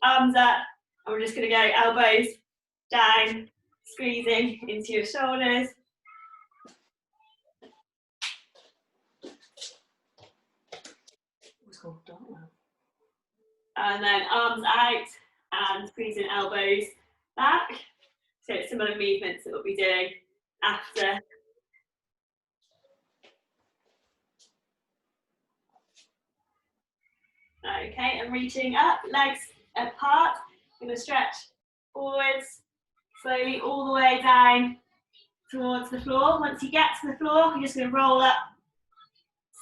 arms up, and we're just going to go elbows down, squeezing into your shoulders. And then arms out and squeezing elbows back. So it's similar movements that we'll be doing after. Okay, and reaching up, legs apart. I'm going to stretch forwards, slowly all the way down towards the floor. Once you get to the floor, you're just going to roll up,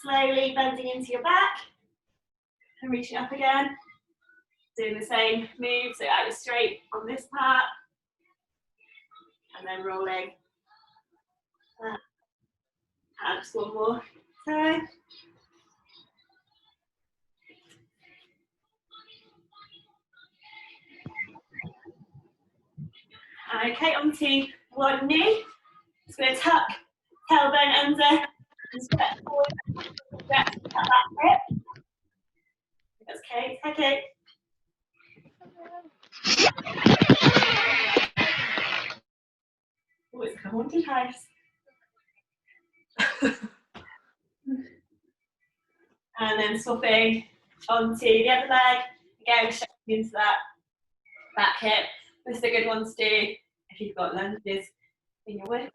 slowly bending into your back, and reaching up again. Doing the same move, so out straight on this part, and then rolling. And just one more time. Okay, onto one knee. Just going to tuck tailbone under and stretch forward. Stretch that hip. That's okay. Okay. Oh, it's come on to house. And then swapping onto the other leg. Again, shifting into that back hip. This is a good one to do if you've got lunges in your workout.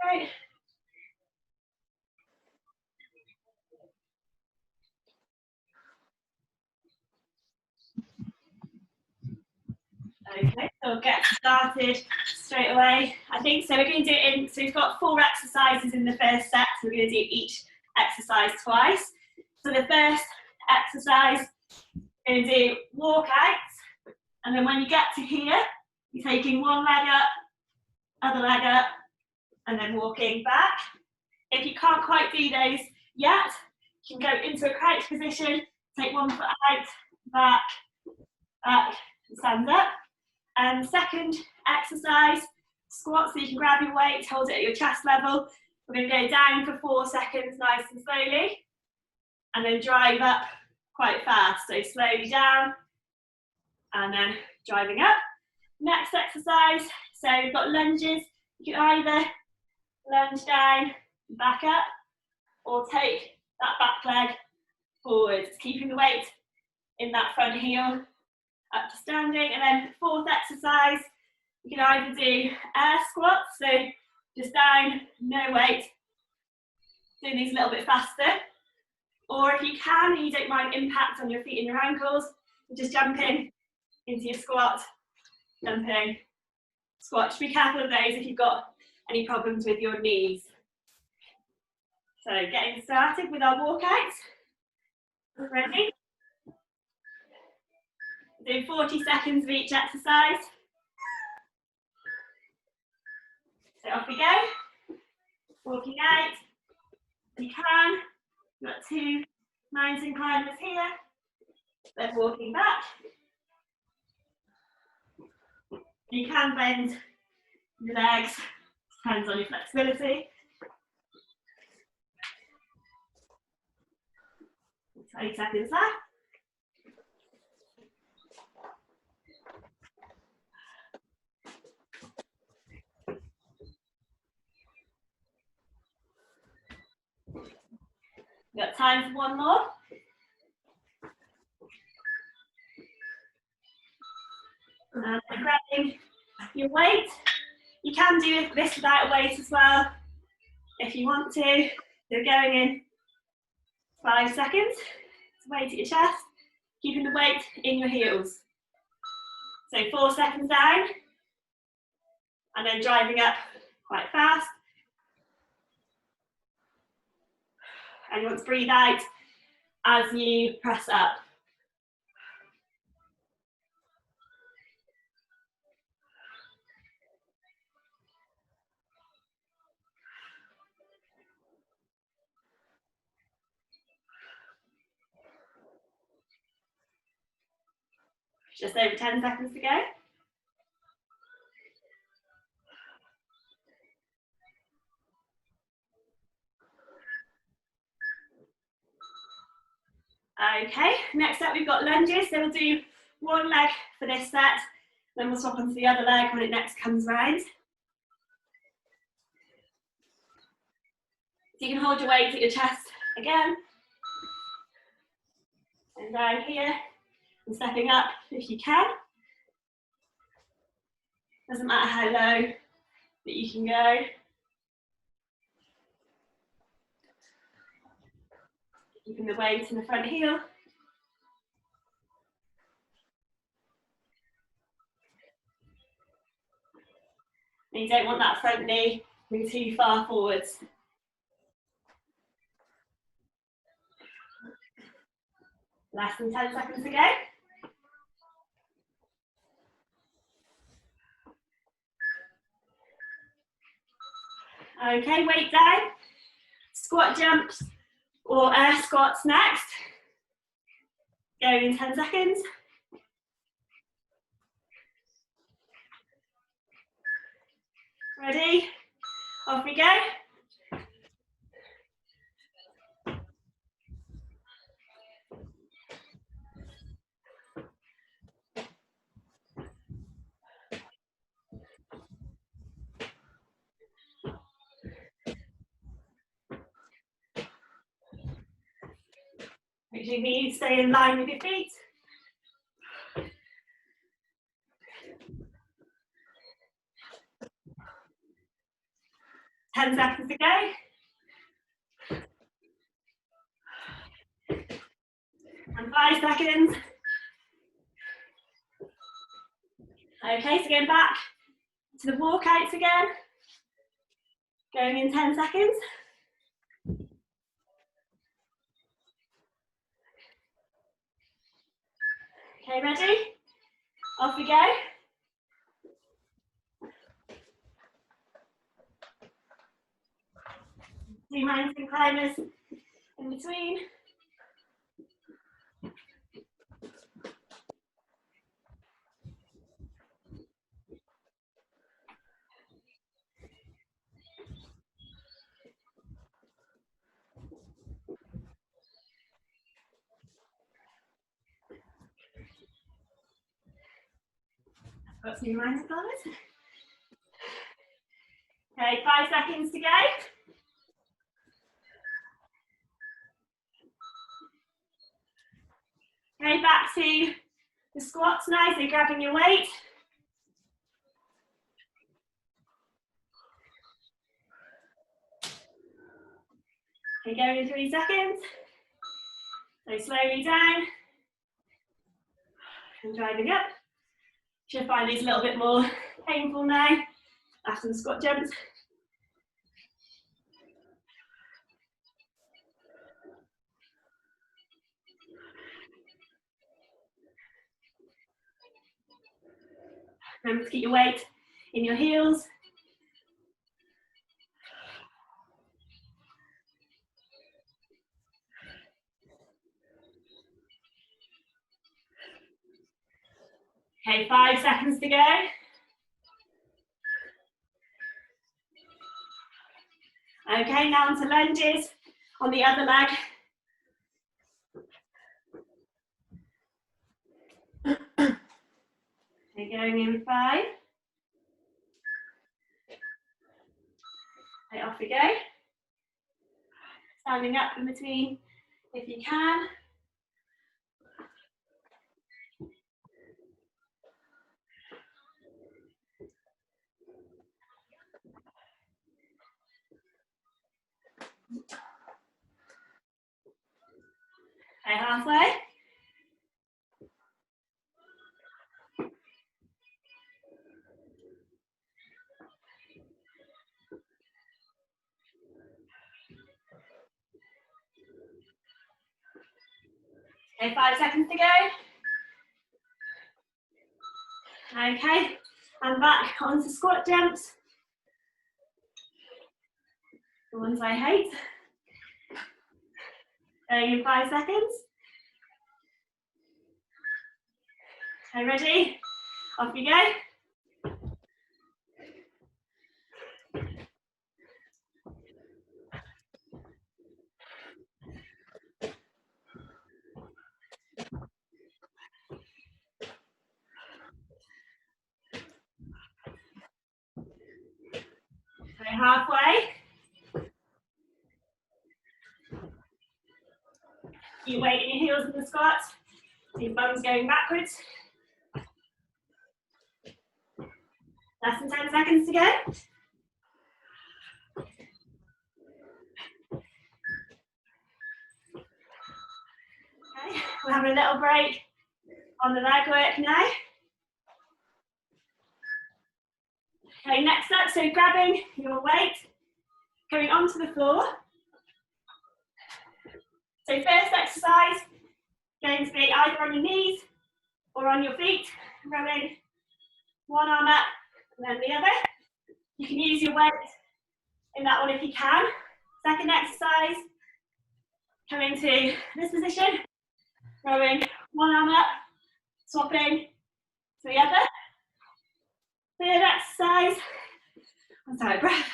Okay, so we'll get started straight away. I think so. We're going to do it in, so we've got 4 exercises in the first set, so we're going to do each exercise twice. So the first exercise, we're going to do walkouts, and then when you get to here, you're taking one leg up, other leg up, and then walking back. If you can't quite do those yet, you can go into a crouch position, take one foot out, back, back, and stand up. And second exercise, squat, so you can grab your weight, hold it at your chest level. We're going to go down for 4 seconds, nice and slowly, and then drive up quite fast. So slowly down, and then driving up. Next exercise, so we've got lunges. You can either lunge down, back up, or take that back leg forwards, keeping the weight in that front heel, up to standing. And then 4th exercise, you can either do air squats, so just down, no weight, doing these a little bit faster, or if you can and you don't mind impact on your feet and your ankles, just jumping into your squat, jumping, squat. Just be careful of those if you've got any problems with your knees. So getting started with our walkouts. Ready? Do 40 seconds of each exercise. So off we go. Walking out. You can. We've got 2 mountain climbers here. Then walking back. You can bend your legs, depends on your flexibility. 20 seconds there. We've got time for one more. And grabbing your weight. You can do this without a weight as well, if you want to. So going in 5 seconds. Weight at your chest, keeping the weight in your heels. So 4 seconds down, and then driving up quite fast. And you want to breathe out as you press up. Just over 10 seconds to go. Okay, next up we've got lunges. So we'll do one leg for this set, then we'll swap onto the other leg when it next comes round. So you can hold your weight at your chest again. And down here, and stepping up if you can. Doesn't matter how low that you can go. Keeping the weight in the front heel. And you don't want that front knee moving too far forwards. Less than 10 seconds to go. Okay, weight down. Squat jumps or air squats next. Going in 10 seconds. Ready? Off we go. Make sure you stay in line with your feet. Ten seconds to go. And 5 seconds. Okay, so going back to the walkouts again. Going in 10 seconds. Okay, ready? Off we go. Do mountain climbers in between. Got some mountain climbers. Okay, 5 seconds to go. Okay, back to the squats now, so grabbing your weight. Okay, going in 3 seconds. So slowly down. And driving up. Should find these a little bit more painful now after the squat jumps. Remember to keep your weight in your heels. Okay, 5 seconds to go. Okay, now onto lunges on the other leg. Okay, going in 5. Okay, off we go. Standing up in between if you can. Okay, halfway. Okay, 5 seconds to go. Okay, and back onto squat jumps. The ones I hate. Going in 5 seconds. Okay, ready? Off we go. halfway. Your weight in your heels in the squat. Your bum's going backwards. Less than 10 seconds to go. Okay, we're having a little break on the leg work now. Okay, next up, so grabbing your weight, going onto the floor. So first exercise, going to be either on your knees or on your feet, rowing one arm up and then the other. You can use your weight in that one if you can. Second exercise, coming to this position, rowing one arm up, swapping to the other. Third exercise, I'm sorry, breath.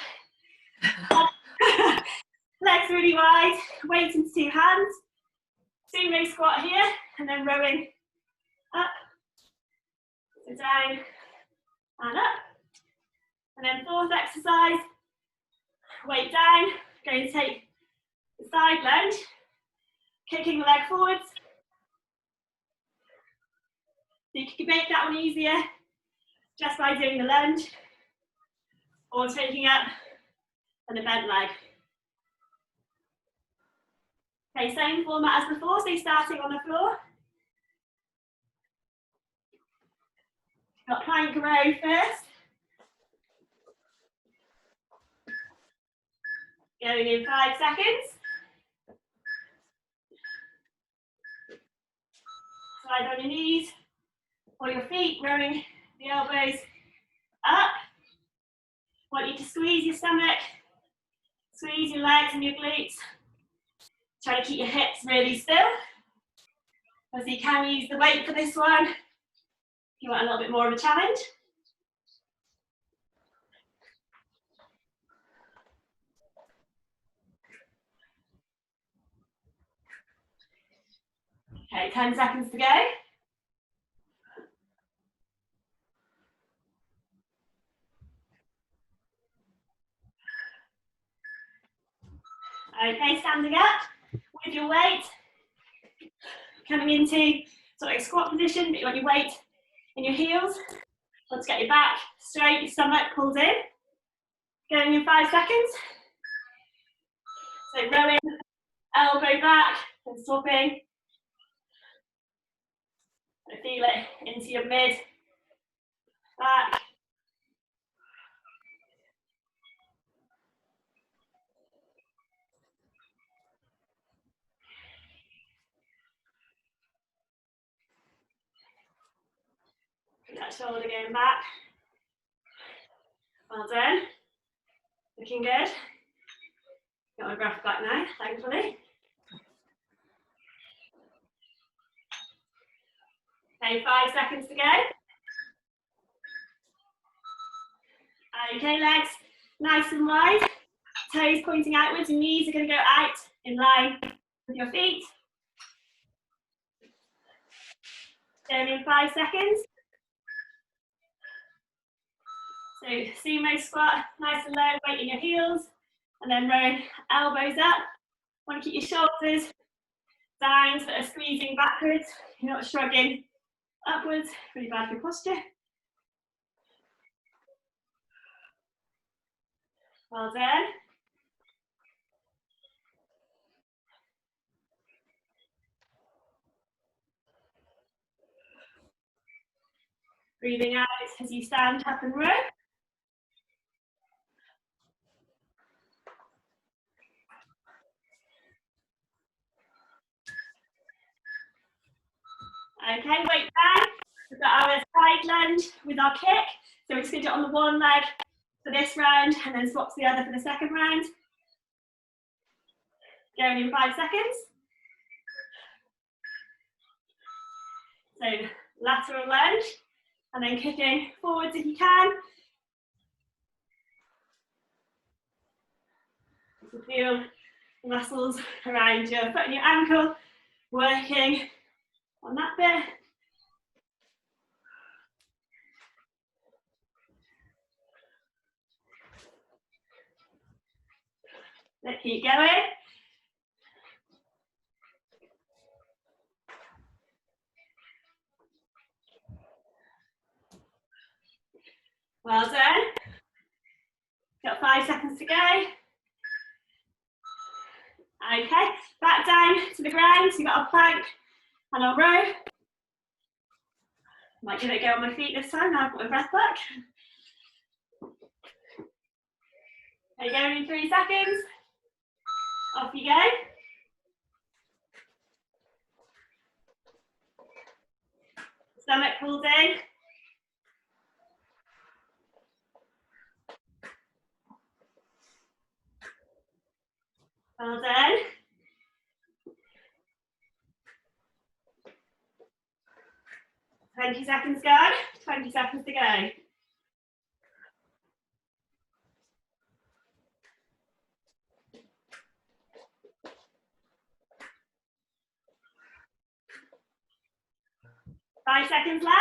Legs really wide, weight into two hands. Sumo squat here, and then rowing up, so down and up. And then fourth exercise, weight down, going to take the side lunge, kicking the leg forwards. So you can make that one easier just by doing the lunge, or taking up and a bent leg. Okay, same format as before, so starting on the floor. Got plank row first. Going in 5 seconds. Slide on your knees or your feet, rowing the elbows up. Want you to squeeze your stomach, squeeze your legs and your glutes. Try to keep your hips really still. As you can use the weight for this one, if you want a little bit more of a challenge. Okay, 10 seconds to go. Okay, standing up with your weight, coming into sort of squat position, but you want your weight in your heels. Let's get your back straight, your stomach pulled in. Going in 5 seconds. So rowing, elbow back, and swapping. So feel it into your mid, back. That shoulder going back. Well done. Looking good. Got my breath back now, thankfully. Okay, 5 seconds to go. Okay, legs nice and wide. Toes pointing outwards, and knees are going to go out in line with your feet. Going in 5 seconds. So sumo squat, nice and low, weight in your heels, and then rowing elbows up. Want to keep your shoulders down so that are squeezing backwards. You're not shrugging upwards, really bad for your posture. Well done. Breathing out as you stand up and row. Okay, weight down. We've got our side lunge with our kick. So we're just going to do it on the one leg for this round and then swap to the other for the second round. Going in 5 seconds. So lateral lunge and then kicking forwards if you can. You can feel the muscles around your foot and your ankle working on that bit. Let's keep going. Well done. Got 5 seconds to go. Okay, back down to the ground. So you've got a plank and a row. Might give it a go on my feet this time. Now I've got my breath back. There you go, in 3 seconds. Off you go. Stomach pulls in. Well done. "20 seconds gone, 20 seconds to go. Five seconds left.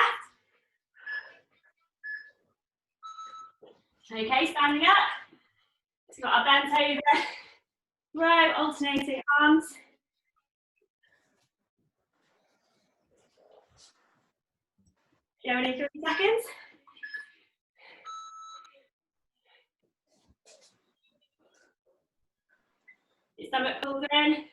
Okay, standing up. So we've got our bent over row, alternating arms. Going in 3 seconds. Your stomach pulls in.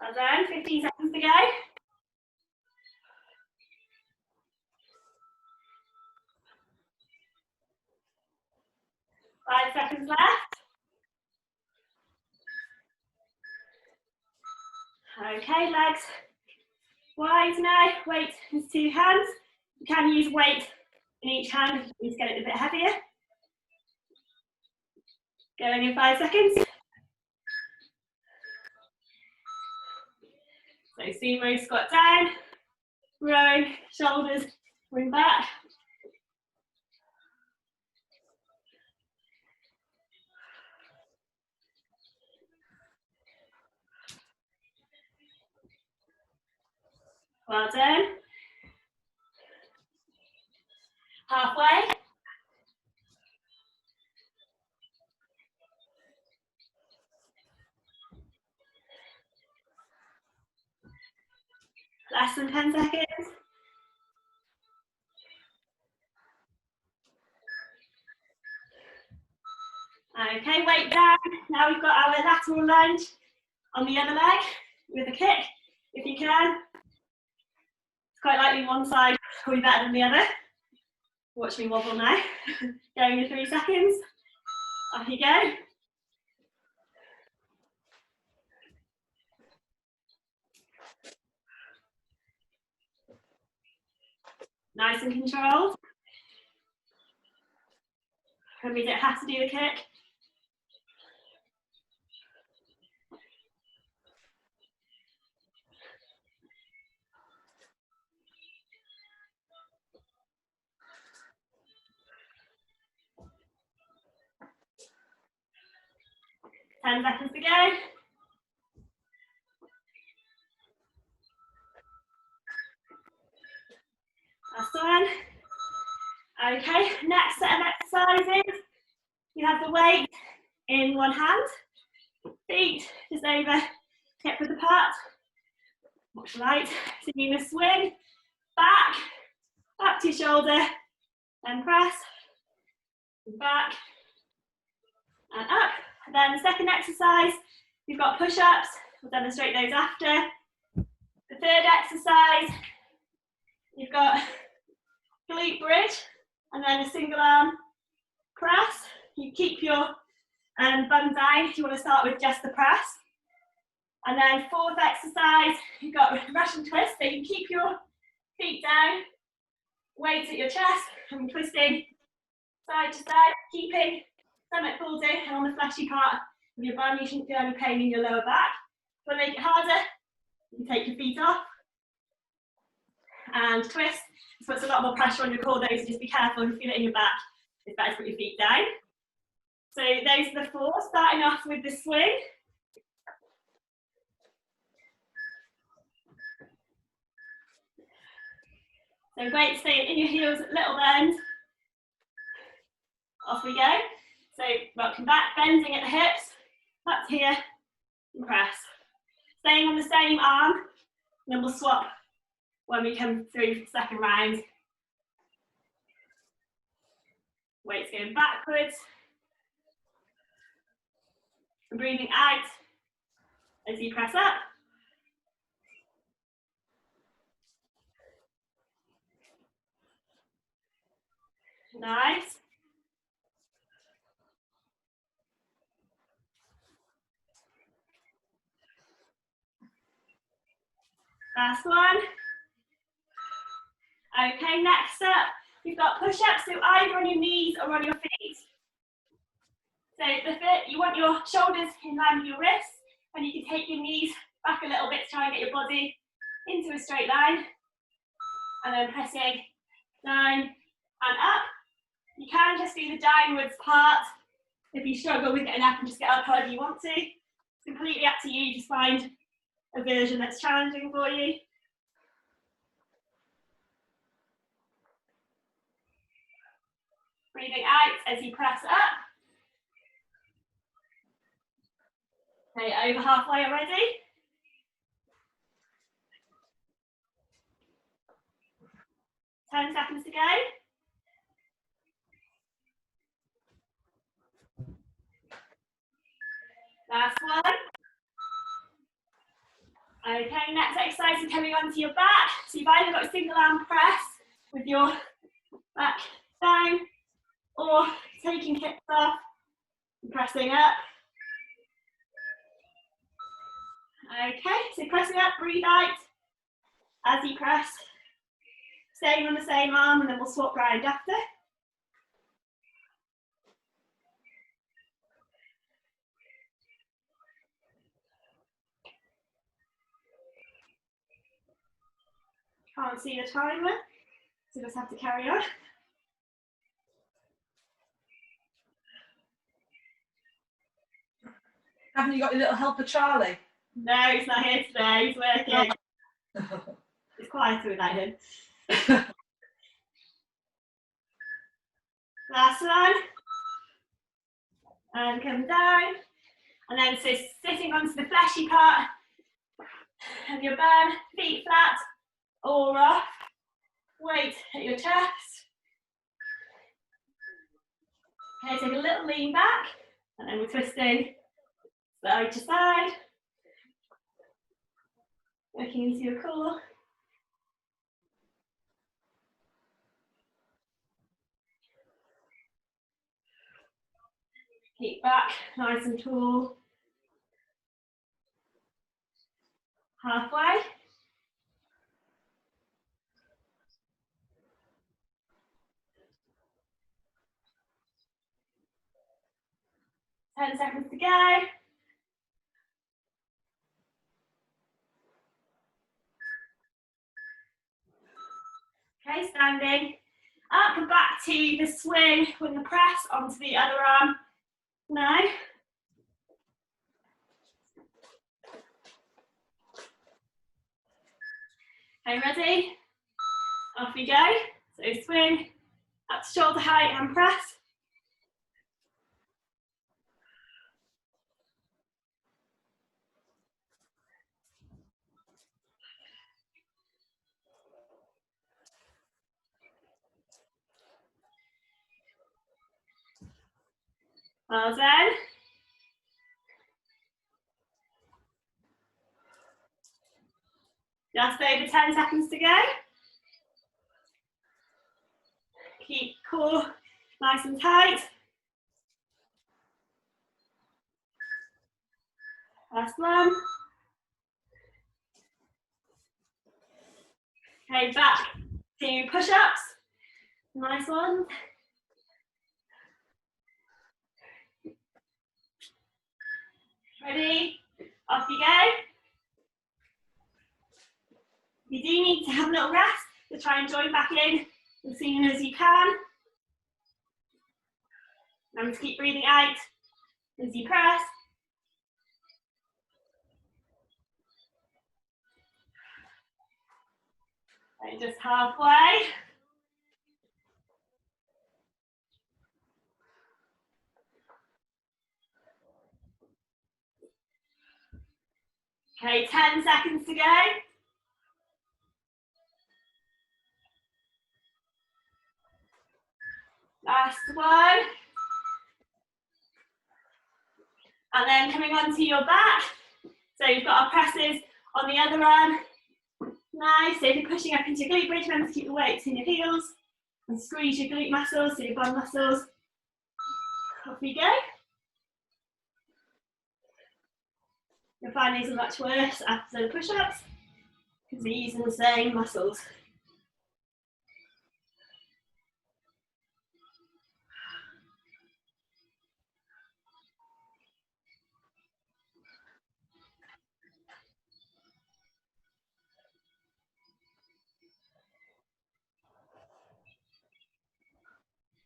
Well done, 15 seconds to go. Five seconds left. Okay, legs wide now. Weight is 2 hands. You can use weight in each hand if you need to get it a bit heavier. Going in 5 seconds. So sumo squat down, rowing, shoulders, bring back. Well done. Halfway. Less than 10 seconds. Okay, weight down. Now we've got our lateral lunge on the other leg with a kick, if you can. It's quite likely one side will be better than the other. Watch me wobble now. Going in 3 seconds. Off you go. Nice and controlled. Remember, you don't have to do the kick. Ten seconds to go. Last one. Okay, next set of exercises. You have the weight in one hand, feet just over hip width apart. Watch the light. So you're going to swing back, up to your shoulder, then press, back, and up. And then the second exercise, you've got push-ups. We'll demonstrate those after. The third exercise, you've got glute bridge, and then a single arm press. You keep your bum down if you want to start with just the press. And then fourth exercise, you've got Russian twist, so you keep your feet down, weight at your chest, and twisting side to side, keeping stomach pulled in, and on the fleshy part of your bum, you shouldn't feel any pain in your lower back. If you want to make it harder, you can take your feet off and twist. This puts a lot more pressure on your core though, so just be careful if you feel it in your back. It's better to put your feet down. So those are the 4, starting off with the swing. So weight stay in your heels, little bend. Off we go. So rocking back, bending at the hips, up here, and press. Staying on the same arm, and then we'll swap when we come through the second round. Weights going backwards. And breathing out as you press up. Nice. Last one. Okay, next up, we've got push-ups, so either on your knees or on your feet. So you want your shoulders in line with your wrists, and you can take your knees back a little bit to try and get your body into a straight line. And then pressing down and up. You can just do the downwards part. If you struggle with getting up and just get up however you want to. It's completely up to you, just find a version that's challenging for you. Breathing out as you press up. Okay, over halfway already. Ten seconds to go. Last one. Okay, next exercise is coming onto your back. So you've either got a single arm press with your back down, or taking hips off and pressing up. Okay, so pressing up, breathe out as you press. Staying on the same arm, and then we'll swap round after. Can't see the timer, so just have to carry on. Haven't you got your little helper Charlie? No, he's not here today, he's working. It's quieter without him. Last one. And come down. And then so sitting onto the fleshy part of your bum, feet flat or off. Weight at your chest. Okay, take a little lean back, and then we're twisting side to side. Working into your core. Keep back, nice and tall. Halfway. Ten seconds to go. Okay, standing up and back to the swing with the press onto the other arm. Now. Okay, ready? Off we go. So swing, up to shoulder height and press. Well done. Just over 10 seconds to go. Keep core nice and tight. Last one. Okay, back to push-ups. Nice one. Ready? Off you go. You do need to have a little rest to try and join back in as soon as you can. Remember to keep breathing out as you press. And just halfway. Okay, 10 seconds to go. Last one. And then coming onto your back. So you've got our presses on the other arm. Nice. So if you're pushing up into your glute bridge, remember to keep the weights in your heels and squeeze your glute muscles, so your bum muscles. Off we go. You'll find these are much worse after the push-ups because they're using the same muscles.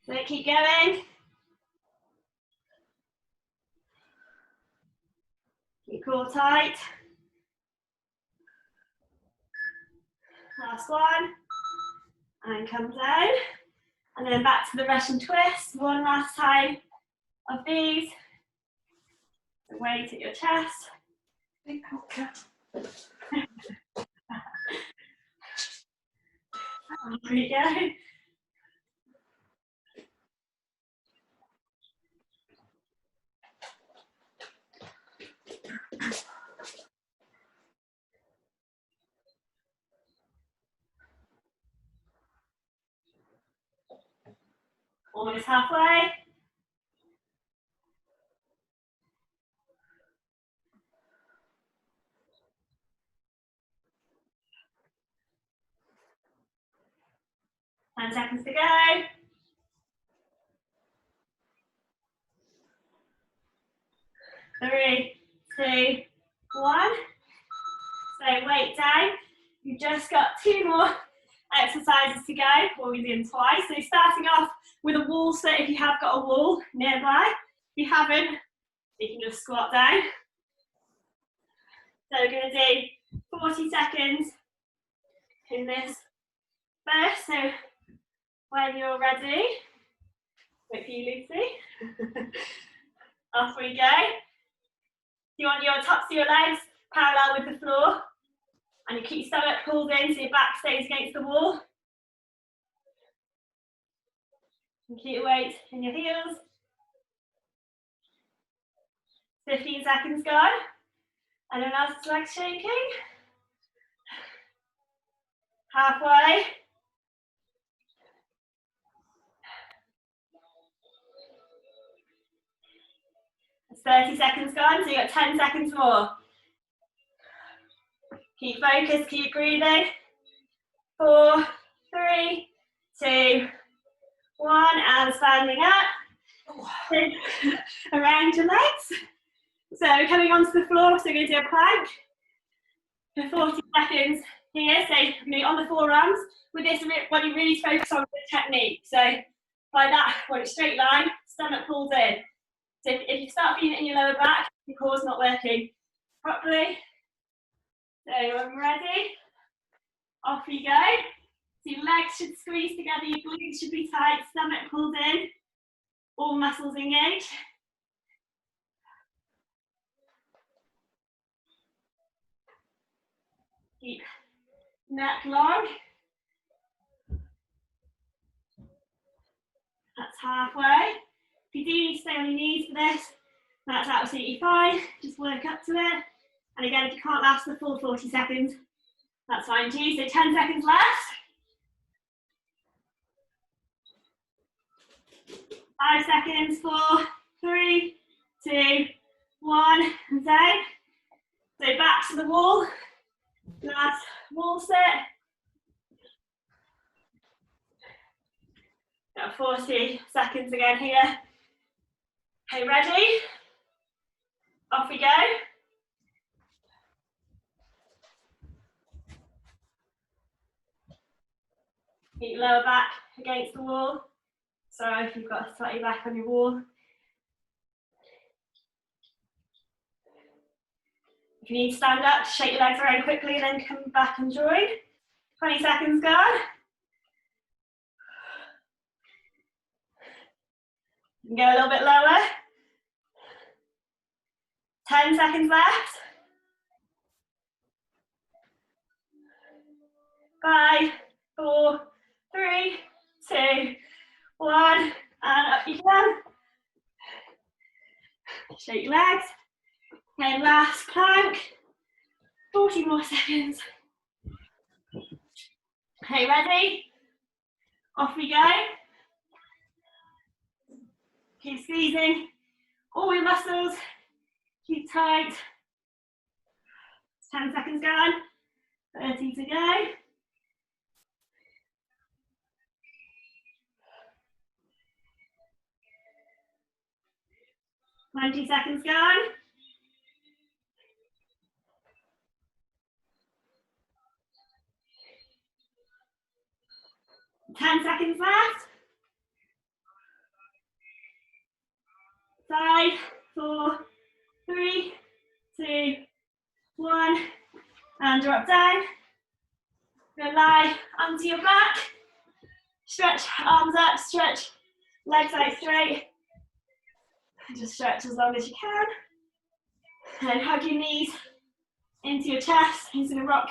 So keep going. Keep core tight. Last one. And come down. And then back to the Russian twist. One last time of these. So weight at your chest. Okay. There we go. Almost halfway. Ten seconds to go. Three, two, one. So weight down. You've just got 2 more exercises to go. We'll be doing twice. So starting off with a wall sit if you have got a wall nearby. If you haven't, you can just squat down. So we're going to do 40 seconds in this first. So when you're ready, wait for you, Lucy. Off we go. You want your tops of your legs parallel with the floor. And you keep your stomach pulled in so your back stays against the wall. And keep your weight in your heels. 15 seconds gone. Anyone else's legs shaking? Halfway. It's 30 seconds gone, so you've got 10 seconds more. Keep focused, keep breathing. 4, 3, 2, 1, and standing up. Around your legs. So coming onto the floor, so we're going to do a plank for 40 seconds here. So I'm going to be on the forearms. With this, what you really focus on the technique. So by that, want a straight line, stomach pulls in. So if you start feeling it in your lower back, your core's not working properly. So when we're ready, off we go. So your legs should squeeze together, your glutes should be tight, stomach pulled in, all muscles engaged. Keep neck long. That's halfway. If you do need to stay on your knees for this, that's absolutely fine. Just work up to it. And again, if you can't last the full 40 seconds, that's fine too. So 10 seconds left. 5 seconds, 4, 3, 2, 1, and down. So back to the wall. Last wall sit. Got 40 seconds again here. Okay, ready? Off we go. Keep your lower back against the wall. Sorry if you've got a slightly back on your wall. If you need to stand up, shake your legs around quickly and then come back and join. 20 seconds gone. You can go a little bit lower. 10 seconds left. 5, 4, 3, 2, 1, and up you can. Shake your legs. Okay, last plank. 40 more seconds. Okay, ready? Off we go. Keep squeezing all your muscles. Keep tight. 10 seconds gone. 30 to go. 20 seconds gone. 10 seconds left. 5, 4, 3, 2, 1, and drop down. Go lie onto your back. Stretch arms up, stretch legs out straight. Just stretch as long as you can. And hug your knees into your chest. You're going to rock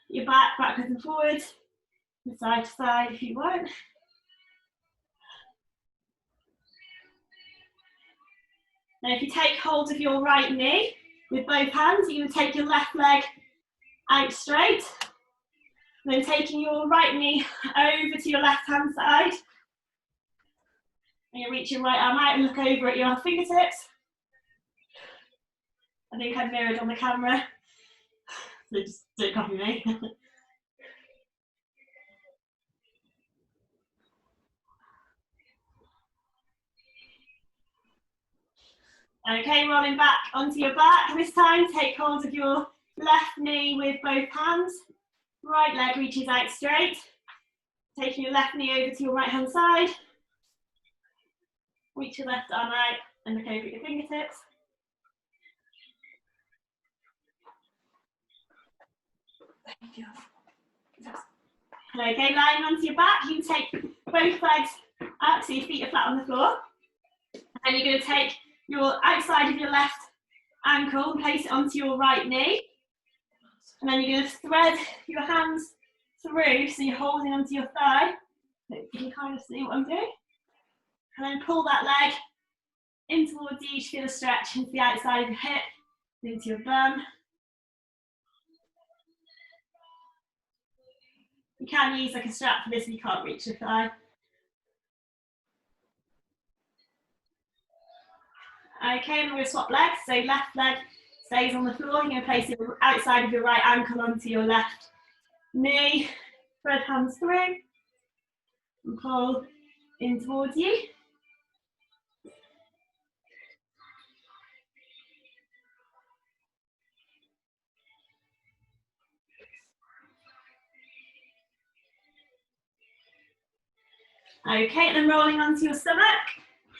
your back backwards and forwards, from side to side if you want. Now if you take hold of your right knee with both hands, you're going to take your left leg out straight. And then taking your right knee over to your left hand side. And you reach your right arm out and look over at your fingertips. I think I've mirrored on the camera, so just don't copy me. Okay, rolling back onto your back. This time, take hold of your left knee with both hands. Right leg reaches out straight. Taking your left knee over to your right hand side. Reach your left arm out and look over at your fingertips. Okay, lying onto your back, you can take both legs up so your feet are flat on the floor. And you're going to take your outside of your left ankle and place it onto your right knee. And then you're going to thread your hands through so you're holding onto your thigh. You can kind of see what I'm doing. And then pull that leg in towards you. You feel a stretch into the outside of your hip, into your bum. You can use like a strap for this if you can't reach your thigh. Okay, and we're going to swap legs. So left leg stays on the floor. You're going to place your outside of your right ankle onto your left knee. Thread hands through and pull in towards you. Okay, and then rolling onto your stomach.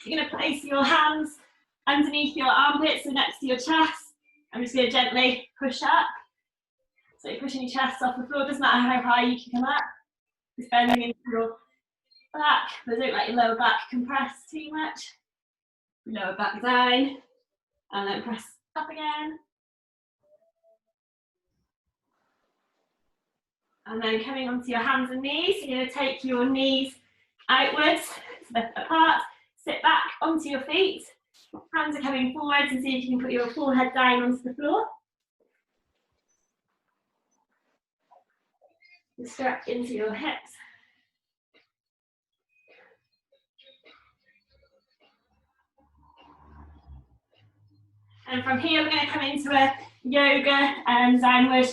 You're going to place your hands underneath your armpits, so next to your chest. I'm just going to gently push up. So you're pushing your chest off the floor. Doesn't matter how high you can come up. Just bending into your back, but don't let your lower back compress too much. Lower back down, and then press up again. And then coming onto your hands and knees, you're going to take your knees outwards, left apart, sit back onto your feet. Hands are coming forwards and see if you can put your forehead down onto the floor. And stretch into your hips. And from here, we're going to come into a yoga and downward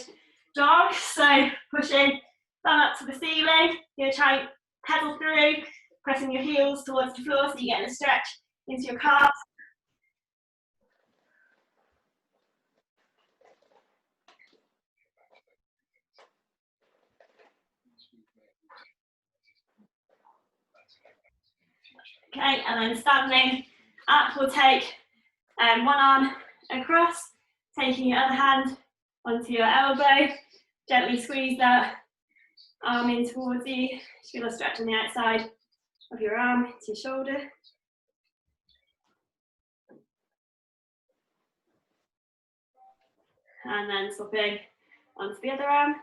dog. So pushing thumb up to the ceiling. You're going to try and pedal through, pressing your heels towards the floor so you get a stretch into your calves. Okay, and then standing up, we'll take one arm across, taking your other hand onto your elbow. Gently squeeze that arm in towards you. Feel a stretch on the outside of your arm to your shoulder. And then swapping onto the other arm.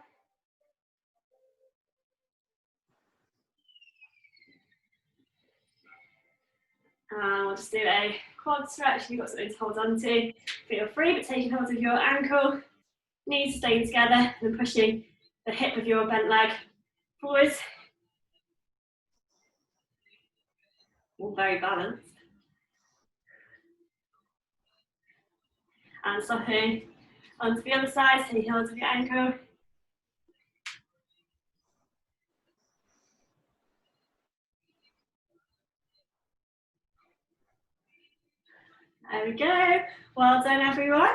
And we'll just do a quad stretch. If you've got something to hold on to, feel free, but taking hold of your ankle, knees staying together, and then pushing the hip of your bent leg forwards. All very balanced. And swapping onto the other side, taking hold of your ankle. There we go. Well done, everyone.